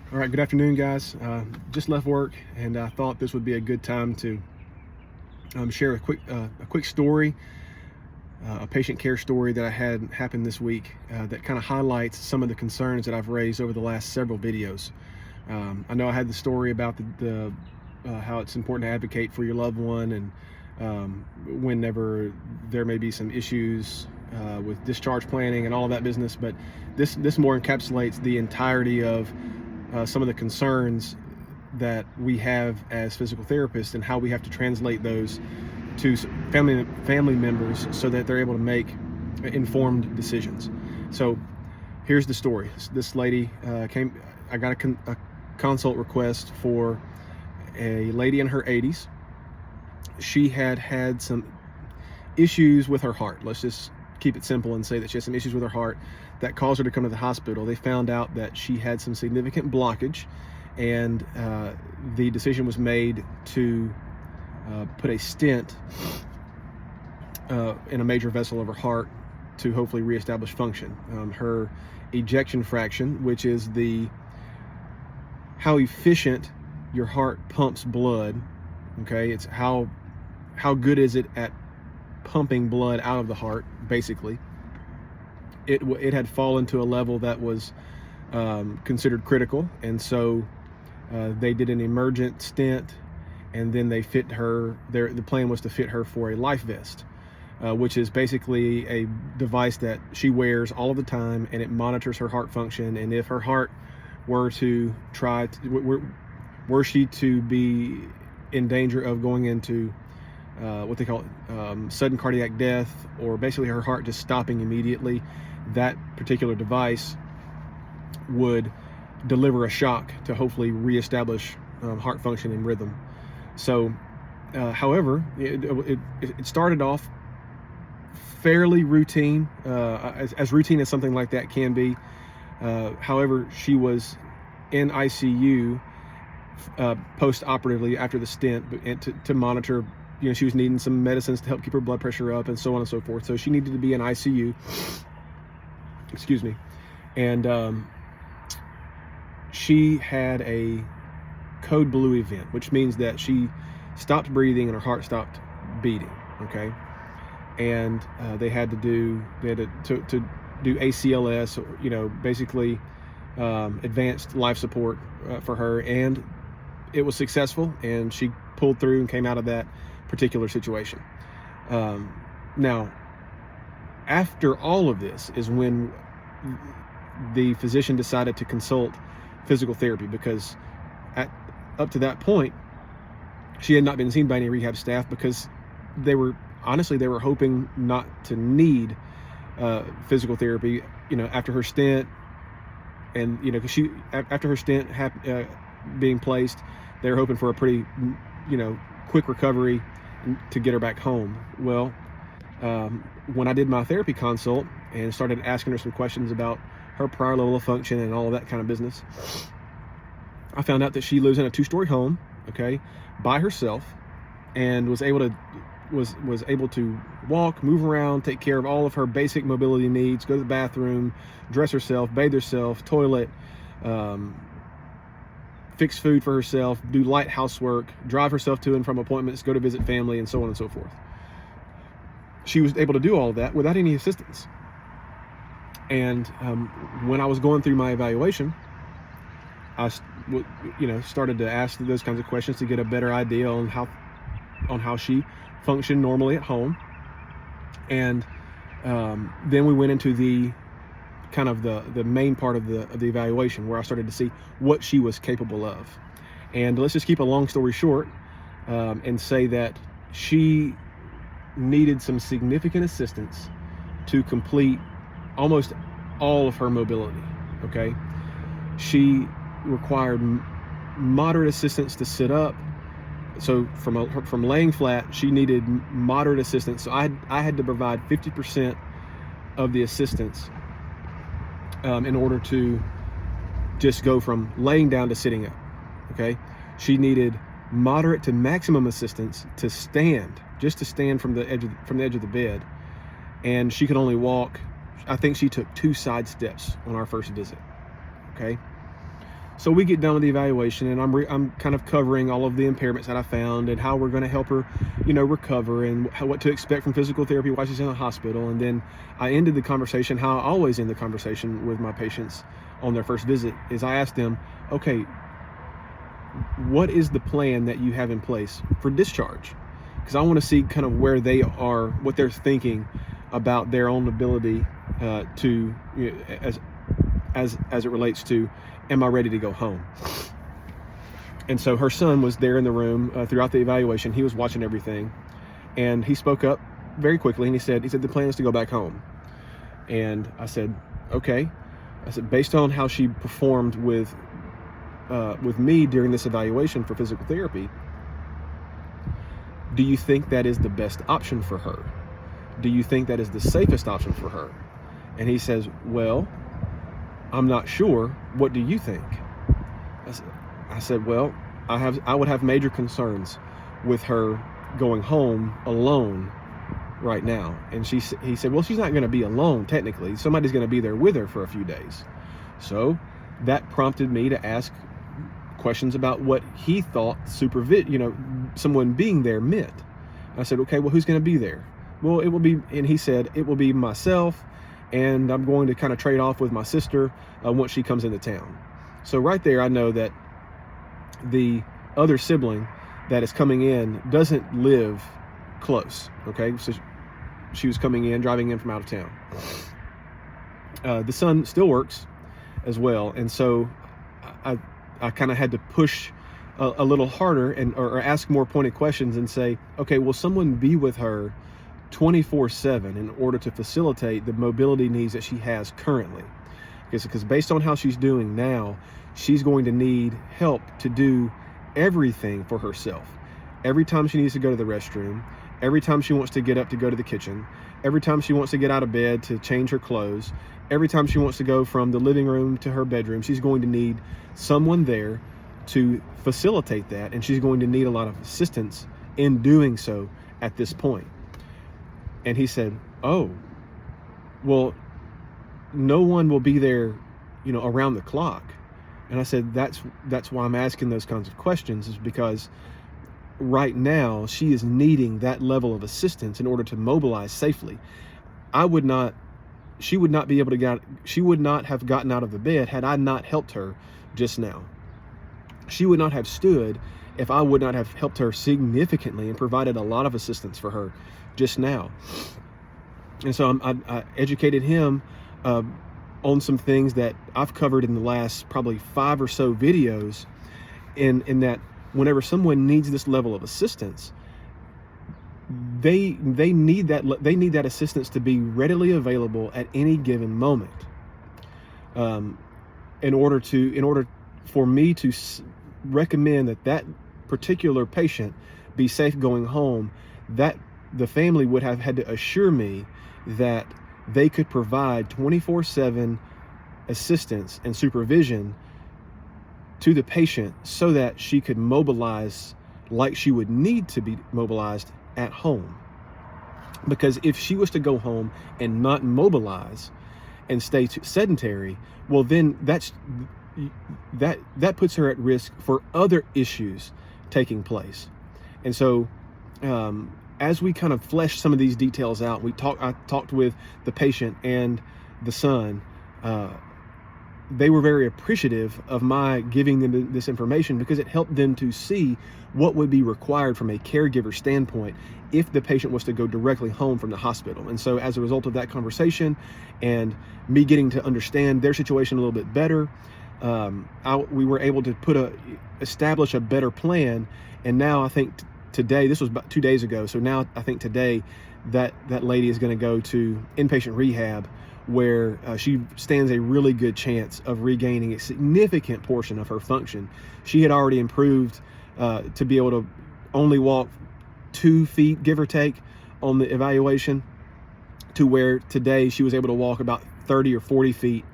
All right, good afternoon, guys. Just left work, and I thought this would be a good time to share a quick story, a patient care story that I had happen this week that kind of highlights some of the concerns that I've raised over the last several videos. I know I had the story about the how it's important to advocate for your loved one, and whenever there may be some issues with discharge planning and all of that business, but this more encapsulates the entirety of some of the concerns that we have as physical therapists and how we have to translate those to family members so that they're able to make informed decisions. So here's the story. This lady came. I got a consult request for a lady in her 80s. She had some issues with her heart. Let's just keep it simple and say that she had some issues with her heart that caused her to come to the hospital. They found out that she had some significant blockage, and the decision was made to put a stent in a major vessel of her heart to hopefully reestablish function. Her ejection fraction, which is how efficient your heart pumps blood, okay, it's how good is it at pumping blood out of the heart, basically. It had fallen to a level that was considered critical, and so they did an emergent stent, and then they fit her. The plan was to fit her for a life vest, which is basically a device that she wears all of the time, and it monitors her heart function. And if her heart were to were she to be in danger of going into what they call sudden cardiac death, or basically her heart just stopping immediately, that particular device would deliver a shock to hopefully reestablish heart function and rhythm. So, however, it started off fairly routine, as routine as something like that can be. However, she was in ICU post-operatively after the stent, to monitor. She was needing some medicines to help keep her blood pressure up, and so on and so forth. So she needed to be in ICU. Excuse me. And she had a code blue event, which means that she stopped breathing and her heart stopped beating. Okay. And they had to do ACLS, basically advanced life support for her, and it was successful, and she pulled through and came out of that particular situation. Now, after all of this is when the physician decided to consult physical therapy, because up to that point she had not been seen by any rehab staff, because they were hoping not to need physical therapy after her stent. And because after her stent being placed, they were hoping for a pretty quick recovery to get her back home. Well, when I did my therapy consult and started asking her some questions about her prior level of function and all of that kind of business, I found out that she lives in a 2-story home, okay, by herself, and was able to walk, move around, take care of all of her basic mobility needs, go to the bathroom, dress herself, bathe herself, toilet, fix food for herself, do light housework, drive herself to and from appointments, go to visit family, and so on and so forth. She was able to do all of that without any assistance. And when I was going through my evaluation, I started to ask those kinds of questions to get a better idea on how she functioned normally at home. And then we went into the kind of the main part of the evaluation, where I started to see what she was capable of. And let's just keep a long story short, and say that she needed some significant assistance to complete almost all of her mobility. Okay, she required moderate assistance to sit up. So from laying flat, she needed moderate assistance. So I had to provide 50% of the assistance in order to just go from laying down to sitting up. Okay, she needed moderate to maximum assistance to stand, just to stand from the edge of the bed, and she could only walk. I think she took 2 side steps on our first visit. Okay, So we get done with the evaluation, and I'm kind of covering all of the impairments that I found and how we're going to help her, recover, and what to expect from physical therapy while she's in the hospital. And then I ended the conversation how I always end the conversation with my patients on their first visit, is I ask them, okay, what is the plan that you have in place for discharge? Because I want to see kind of where they are, what they're thinking about their own ability to, as it relates to, am I ready to go home? And so her son was there in the room throughout the evaluation. He was watching everything, and he spoke up very quickly, and he said the plan is to go back home. And I said, okay. I said, based on how she performed with me during this evaluation for physical therapy, do you think that is the best option for her? Do you think that is the safest option for her? And he says, well, I'm not sure. What do you think? I said, well, I would have major concerns with her going home alone right now. And he said, well, she's not going to be alone technically. Somebody's going to be there with her for a few days. So that prompted me to ask questions about what he thought someone being there meant. I said, okay, well, who's going to be there? Well, it will be, and he said, it will be myself, and I'm going to kind of trade off with my sister once she comes into town. So right there, I know that the other sibling that is coming in doesn't live close, okay? So she was driving in from out of town. The son still works as well, and so I kind of had to push a little harder or ask more pointed questions and say, okay, will someone be with her 24/7 in order to facilitate the mobility needs that she has currently? Because based on how she's doing now, she's going to need help to do everything for herself. Every time she needs to go to the restroom, every time she wants to get up to go to the kitchen, every time she wants to get out of bed to change her clothes, every time she wants to go from the living room to her bedroom, she's going to need someone there to facilitate that, and she's going to need a lot of assistance in doing so at this point. And he said, oh, well, no one will be there, around the clock. And I said, that's why I'm asking those kinds of questions, is because right now she is needing that level of assistance in order to mobilize safely. She would not have gotten out of the bed had I not helped her just now. She would not have stood if I would not have helped her significantly and provided a lot of assistance for her just now. And so I educated him on some things that I've covered in the last probably 5 or so videos, in that whenever someone needs this level of assistance, they need that assistance to be readily available at any given moment. In order for me to recommend that particular patient be safe going home, that the family would have had to assure me that they could provide 24/7 assistance and supervision to the patient so that she could mobilize like she would need to be mobilized at home. Because if she was to go home and not mobilize and stay sedentary, well, then that puts her at risk for other issues taking place. And so as we kind of fleshed some of these details out, I talked with the patient and the son. They were very appreciative of my giving them this information, because it helped them to see what would be required from a caregiver standpoint if the patient was to go directly home from the hospital. And so as a result of that conversation and me getting to understand their situation a little bit better, we were able to establish a better plan. And now I think today, this was about 2 days ago, so now I think today that lady is going to go to inpatient rehab, where she stands a really good chance of regaining a significant portion of her function. She had already improved to be able to only walk 2 feet, give or take, on the evaluation, to where today she was able to walk about 30 or 40 feet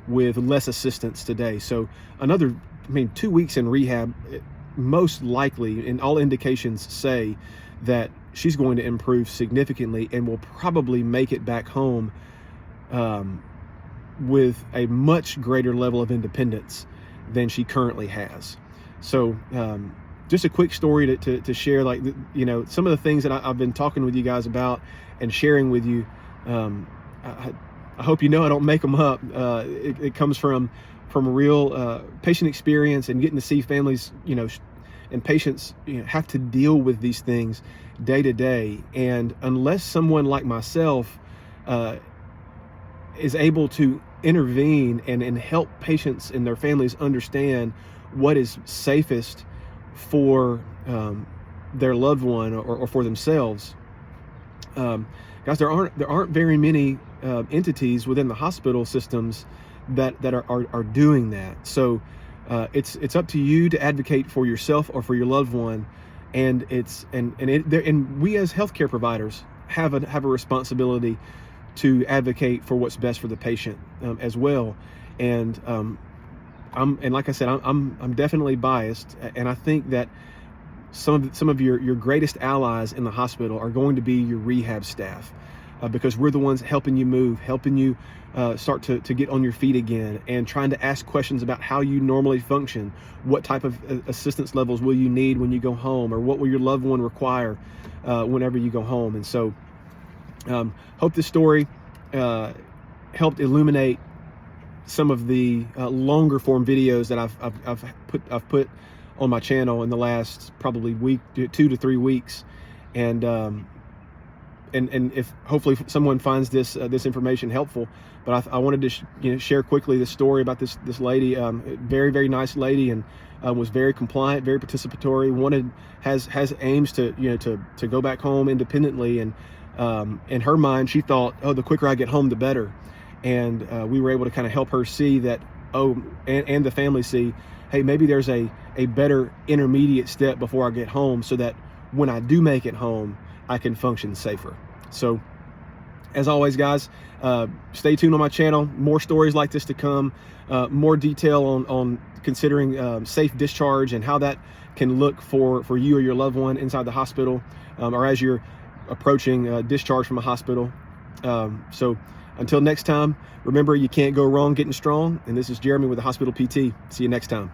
with less assistance today. So 2 weeks in rehab, most likely, and all indications say that she's going to improve significantly and will probably make it back home with a much greater level of independence than she currently has. So just a quick story to share, like, you know, some of the things that I've been talking with you guys about and sharing with you. I hope you know I don't make them up. It comes from a real patient experience, and getting to see families, you know, and patients, you know, have to deal with these things day to day. And unless someone like myself is able to intervene and help patients and their families understand what is safest for their loved one or for themselves, guys, there aren't very many entities within the hospital systems that are doing that. So it's up to you to advocate for yourself or for your loved one, and we as healthcare providers have a responsibility to advocate for what's best for the patient as well. And like I said, I'm definitely biased, and I think that some of your greatest allies in the hospital are going to be your rehab staff, because we're the ones helping you move, helping you start to get on your feet again, and trying to ask questions about how you normally function. What type of assistance levels will you need when you go home, or what will your loved one require whenever you go home? And so hope this story helped illuminate some of the longer form videos that I've put on my channel in the last probably 2 to 3 weeks. And if hopefully someone finds this information helpful. But I wanted to share quickly this story about this lady, very, very nice lady, and was very compliant, very participatory, has aims to go back home independently. And in her mind, she thought, oh, the quicker I get home, the better. And we were able to kind of help her see that, and the family see, hey, maybe there's a better intermediate step before I get home, so that when I do make it home, I can function safer. So as always, guys, stay tuned on my channel. More stories like this to come, more detail on considering safe discharge and how that can look for you or your loved one inside the hospital, or as you're approaching discharge from a hospital. So until next time, remember, you can't go wrong getting strong. And this is Jeremy with the Hospital PT. See you next time.